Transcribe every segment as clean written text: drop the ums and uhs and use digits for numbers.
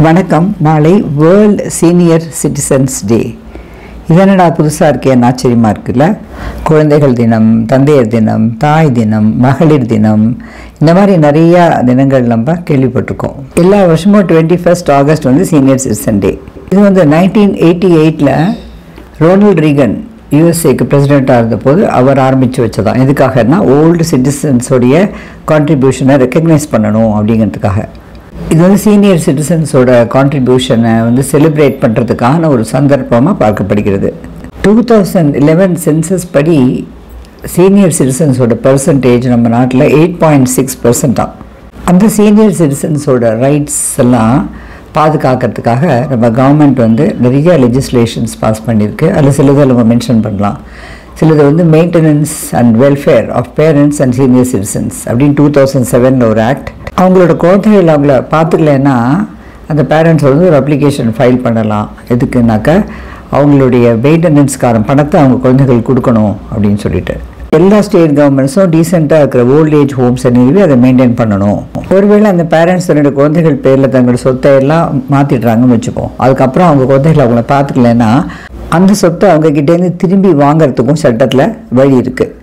வணக்கம். நாளை world senior citizens டே. இதனடா புதுசாக இருக்கே, ஆச்சரியமாக இருக்குல்ல. குழந்தைகள் தினம், தந்தையர் தினம், தாய் தினம், மகளிர் தினம், இந்த மாதிரி நிறையா தினங்கள் நம்ம கேள்விப்பட்டிருக்கோம். எல்லா வருஷமும் 21 ஆகஸ்ட் வந்து சீனியர் சிட்டிசன் டே. இது வந்து 1988 ரோனால்ட் ரீகன் யூஎஸ்ஏக்கு பிரசிடெண்ட்டாக இருந்தபோது அவர் ஆரம்பித்து வச்சதான். எதுக்காகனா ஓல்டு சிட்டிசன்ஸோடைய கான்ட்ரிபியூஷனை ரெக்கக்னைஸ் பண்ணணும் அப்படிங்கிறதுக்காக. இது வந்து சீனியர் சிட்டிசன்ஸோட கான்ட்ரிபியூஷனை வந்து செலிப்ரேட் பண்ணுறதுக்கான ஒரு சந்தர்ப்பமாக பார்க்கப்படுகிறது. 2011 சென்சஸ் படி சீனியர் சிட்டிசன்ஸோட பர்சன்டேஜ் நம்ம நாட்டில் 8.6% தான். அந்த சீனியர் சிட்டிசன்ஸோட ரைட்ஸ் எல்லாம் பாதுகாக்கிறதுக்காக நம்ம கவர்மெண்ட் வந்து நிறைய லெஜிஸ்லேஷன்ஸ் பாஸ் பண்ணியிருக்கு. அதில் சிலதை நம்ம மென்ஷன் பண்ணலாம். சிலது வந்து maintenance and welfare of parents and senior citizens அப்படின்னு 2007 ஒரு ஆக்ட். அவங்களோட குழந்தைகள் அவங்கள பார்த்துக்கலன்னா அந்த பேரண்ட்ஸ் வந்து ஒரு அப்ளிகேஷன் ஃபைல் பண்ணலாம். எதுக்குனாக்கா அவங்களுடைய மெயின்டெனன்ஸ்கார பணத்தை அவங்க குழந்தைகள் கொடுக்கணும் அப்படின்னு சொல்லிட்டு. எல்லா ஸ்டேட் கவர்மெண்ட்ஸும் டீசெண்டாக இருக்கிற ஓல்ட் ஏஜ் ஹோம்ஸை நிறுவி அதை மெயின்டைன் பண்ணணும். ஒருவேளை அந்த பேரண்ட்ஸ் தன்னோட குழந்தைகள் பேரில் தங்களோட சொத்தை எல்லாம் மாற்றிடுறாங்கன்னு வச்சுப்போம். அதுக்கப்புறம் அவங்க குழந்தைகள் அவங்கள பார்த்துக்கலன்னா அந்த சொத்தை அவங்கக்கிட்டேருந்து திரும்பி வாங்கிறதுக்கும் சட்டத்தில் வழி இருக்குது.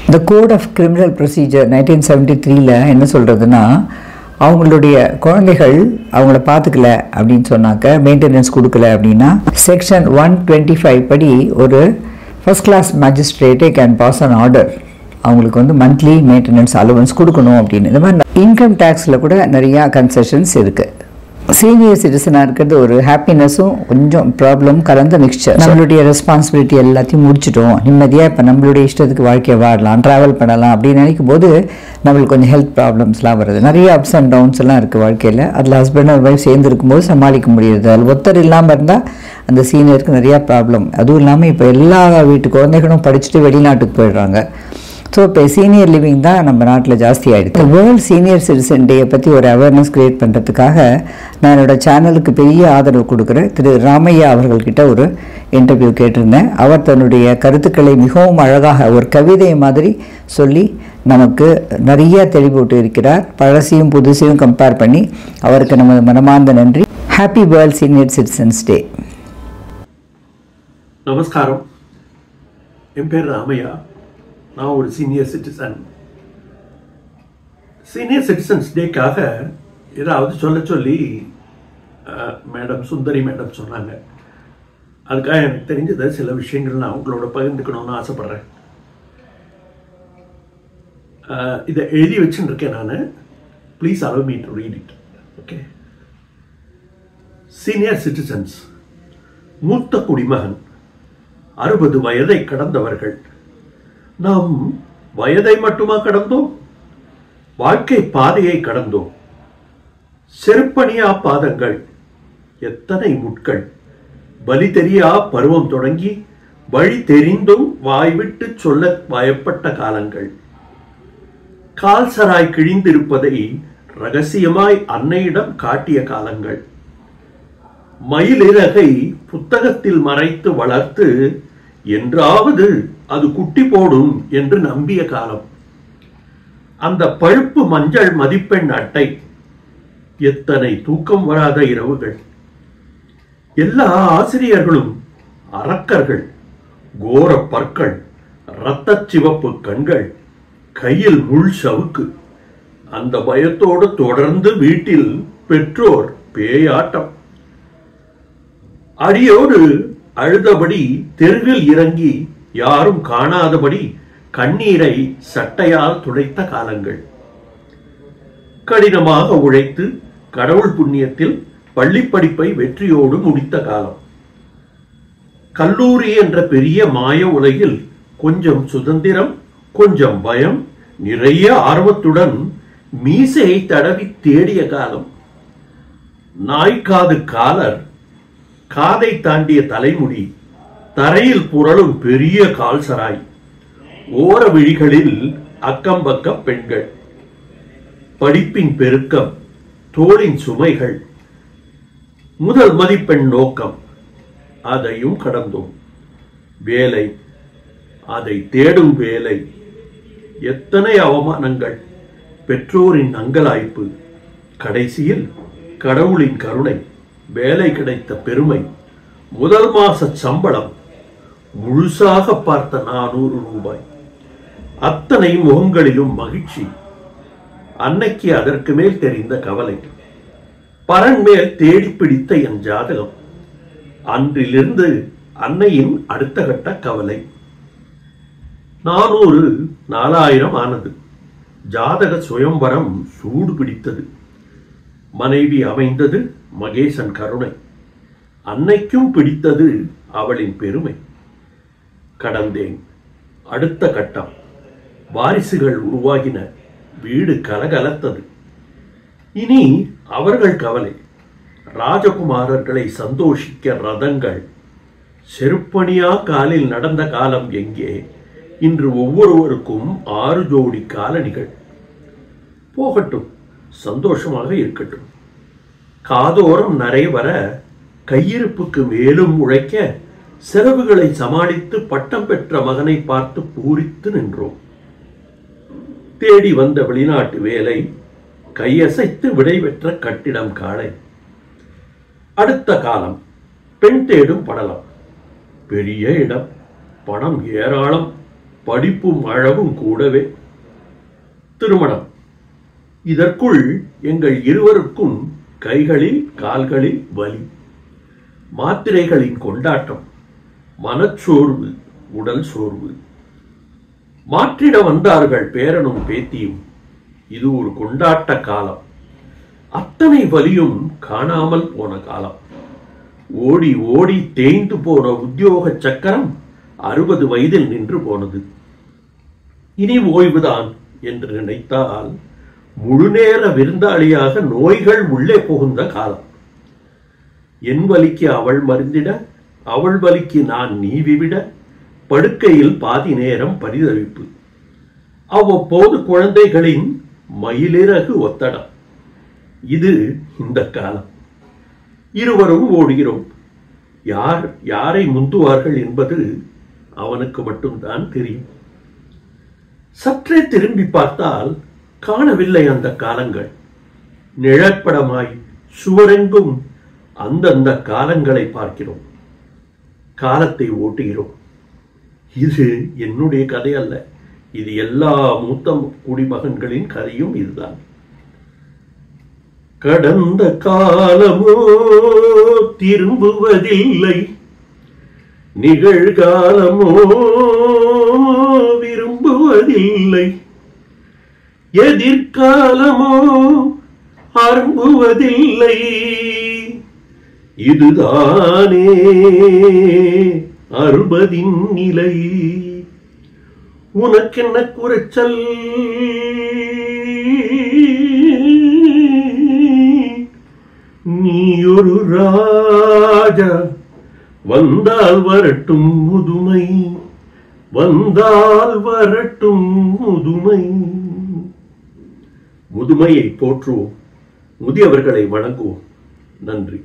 இந்த கோட் ஆஃப் கிரிமினல் ப்ரொசீஜர் 1973 என்ன சொல்கிறதுனா, அவங்களுடைய குழந்தைகள் அவங்கள பார்த்துக்கல அப்படின்னு சொன்னாக்க, மெயின்டெனன்ஸ் கொடுக்கல அப்படின்னா செக்ஷன் 125 படி ஒரு ஃபர்ஸ்ட் கிளாஸ் மேஜிஸ்ட்ரேட்டே கேன் பாஸ் அன் ஆர்டர் அவங்களுக்கு வந்து மந்த்லி மெயின்டெனன்ஸ் அலவன்ஸ் கொடுக்கணும் அப்படின்னு. இந்த மாதிரி இன்கம் டேக்ஸில் கூட நிறையா கன்செஷன்ஸ் இருக்குது. சீனியர் சிட்டிசனாக இருக்கிறது ஒரு ஹாப்பினஸும் கொஞ்சம் ப்ராப்ளம் கலந்த மிக்சர். நம்மளுடைய ரெஸ்பான்சிபிலிட்டி எல்லாத்தையும் முடிச்சிட்டோம், நிம்மதியாக இப்போ நம்மளுடைய இஷ்டத்துக்கு வாழ்க்கையை வாழலாம், ட்ராவல் பண்ணலாம் அப்படின்னு நினைக்கும் போது நம்மளுக்கு கொஞ்சம் ஹெல்த் ப்ராப்ளம்ஸ்லாம் வருது. நிறைய அப்ஸ் அண்ட் டவுன்ஸ் எல்லாம் இருக்குது வாழ்க்கையில். அதில் ஹஸ்பண்ட் அண்ட் ஒய்ஃப் சேர்ந்து இருக்கும்போது சமாளிக்க முடியுது. அதில் ஒருத்தர் இல்லாமல் இருந்தால் அந்த சீனியருக்கு நிறையா ப்ராப்ளம். அதுவும் இல்லாமல் இப்போ எல்லா வீட்டு குழந்தைகளும் படிச்சுட்டு வெளிநாட்டுக்கு போயிடுறாங்க. ஸோ இப்போ சீனியர் லிவிங் தான் நம்ம நாட்டில் ஜாஸ்தி ஆகிடுது. வேர்ல்ட் சீனியர் சிட்டிசன் டேயை பற்றி ஒரு அவேர்னஸ் க்ரியேட் பண்ணுறதுக்காக நான் என்னோடய சேனலுக்கு பெரிய ஆதரவு கொடுக்குற திரு ராமையா அவர்கள்கிட்ட ஒரு இன்டர்வியூ கேட்டிருந்தேன். அவர் தன்னுடைய கருத்துக்களை மிகவும் அழகாக ஒரு கவிதை மாதிரி சொல்லி நமக்கு நிறைய தெளிவூட்டு இருக்கிறார். பழசையும் புதுசையும் கம்பேர் பண்ணி அவருக்கு நமது மனமார்ந்த நன்றி. ஹாப்பி வேர்ல்ட் சீனியர் சிட்டிசன்ஸ் டே. நமஸ்காரம். என் பேர் ராமையா. நான் ஒரு சீனியர் சிட்டிசன். சீனியர் சிட்டிசன்ஸ் டேக்காக ஏதாவது சொல்லி மேடம் சுந்தரி மேடம் சொன்னாங்க. அதுக்காக எனக்கு தெரிஞ்சதை சில விஷயங்கள் நான் உங்களோட பகிர்ந்துக்கணும்னு ஆசைப்படுறேன். இதை எழுதி வச்சுன்னு இருக்கேன் நான். Please allow me to read it. Okay. Senior citizens, மூத்த குடிமகன், 60 வயதை கடந்தவர்கள். நாம் வயதை மட்டுமா கடந்தோம்? வாழ்க்கை பாதையை கடந்தோம். செருப்பணியா பாதங்கள், எத்தனை முட்கள், வலி தெரியா பருவம் தொடங்கி வழி தெரிந்தும் வாய்விட்டு சொல்ல பயப்பட்ட காலங்கள். கால் சராய் கிழிந்திருப்பதை ரகசியமாய் அன்னையிடம் காட்டிய காலங்கள். மயிலிறகை புத்தகத்தில் மறைத்து வளர்த்து என்றாவது அது குட்டி போடும் என்று நம்பிய காலம். அந்த பழுப்பு மஞ்சள் மதிப்பெண் அட்டை, எத்தனை தூக்கம் வராத இரவுகள். எல்லா ஆசிரியர்களும் அரக்கர்கள், கோர பற்கள், இரத்த சிவப்பு கண்கள், கையில் முள் சவுக்கு. அந்த பயத்தோடு தொடர்ந்து வீட்டில் பெற்றோர் பேயாட்டம். அடியோடு அழுதபடி தெருவில் இறங்கி யாரும் காணாதபடி கண்ணீரை சட்டையால் துடைத்த காலங்கள். கடினமாக உழைத்து கடவுள் புண்ணியத்தில் பள்ளி படிப்பை வெற்றியோடு முடித்த காலம். கல்லூரி என்ற பெரிய மாய உலகில் கொஞ்சம் சுதந்திரம், கொஞ்சம் பயம், நிறைய ஆர்வத்துடன் மீசையை தடவி தேடிய காலம். நாய்க்காது காலர், காதை தாண்டிய தலைமுடி, தரையில் புரளும் பெரிய கால் சராய், ஓர விழிகளில் அக்கம் பக்கம் பெண்கள், படிப்பின் பெருக்கம், தோளின் சுமைகள், முதல் மதிப்பெண் நோக்கம், அதையும் கடந்தோம். வேலை, அதை தேடும் வேலை, எத்தனை அவமானங்கள், பெற்றோரின் அங்கலாய்ப்பு, கடைசியில் கடவுளின் கருணை. வேலை கிடைத்த பெருமை, முதல் மாச சம்பளம், முழுசாக பார்த்த 400 ரூபாய். அத்தனை முகங்களிலும் மகிழ்ச்சி. அன்னைக்கு அதற்கு மேல் தெரிந்த கவலை. பரன் மேல் தேடி பிடித்த என் ஜாதகம். அன்றிலிருந்து அன்னையின் அடுத்த கட்ட கவலை. 400 4000 ஆனது. ஜாதக சுயம்பரம் சூடு பிடித்தது. மனைவி அமைந்தது மகேசன் கருணை. அன்னைக்கும் பிடித்தது அவளின் பெருமை. கடந்தேன். அடுத்த கட்டம். வாரிசுகள் உருவாகின. வீடு கலகலத்தது. இனி அவர்கள் கவலை. ராஜகுமாரர்களை சந்தோஷிக்க ரதங்கள். செருப்பணியா காலில் நடந்த காலம் எங்கே? இன்று ஒவ்வொருவருக்கும் 6 ஜோடி காலணிகள். போகட்டும், சந்தோஷமாக இருக்கட்டும். காதோரம் நரை வர, கையிருப்புக்கு மேலும் உழைக்க, செலவுகளை சமாளித்து பட்டம் பெற்ற மகனை பார்த்து பூரித்து நின்றோம். தேடி வந்த வெளிநாட்டு வேலை, கையசைத்து விடை பெற்ற கட்டிடம் காளை. அடுத்த காலம். பெண் தேடும் படலம். பெரிய இடம், பணம் ஏராளம், படிப்பும் அழகும் கூடவே. திருமணம். இதற்குள் எங்கள் இருவருக்கும் கைகளில் கால்களில் வலி. மாத்திரைகளின் கொண்டாட்டம். மனச்சோர்வு, உடல் சோர்வு. மாற்றிட வந்தார்கள் பேரனும் பேத்தியும். இது ஒரு கொண்டாட்ட காலம். அத்தனை வலியும் காணாமல் போன காலம். ஓடி ஓடி தேய்ந்து போன உத்தியோக சக்கரம் 60 வயதில் நின்று போனது. இனி ஓய்வுதான் என்று நினைத்தால் முழுநேர விருந்தாளியாக நோய்கள் உள்ளே புகுந்த காலம். என் வலிக்கு அவள் மருந்திட, அவள் வலிக்கு நான் நீவிவிட, படுக்கையில் பாதி நேரம் பரிதவிப்பு. அவ்வப்போது குழந்தைகளின் மயிலிறகு ஒத்தடம். இது இந்த காலம். இருவரும் ஓடுகிறோம். யார் யாரை முந்துவார்கள் என்பது அவனுக்கு மட்டும்தான் தெரியும். சற்றே திரும்பி பார்த்தால் காணவில்லை அந்த காலங்கள். நிழற்படமாய் சுவரெங்கும் அந்தந்த காலங்களை பார்க்கிறோம். காலத்தை ஓட்டுகிறோம். இது என்னுடைய கதை அல்ல. இது எல்லா மூத்த குடிமகன்களின் கதையும் இதுதான். கடந்த காலமோ திரும்புவதில்லை, நிகழ்காலமோ விரும்புவதில்லை, எதிர்காலமோ அரும்புவதில்லை. இதுதானே அறுபதின் நிலை. உனக்கென்ன குறைச்சல்? நீ ஒரு ராஜா. வந்தால் வரட்டும் முதுமை, வந்தால் வரட்டும் முதுமை. முதுமையை போற்றுவோம், முதியவர்களை வணங்குவோம். நன்றி.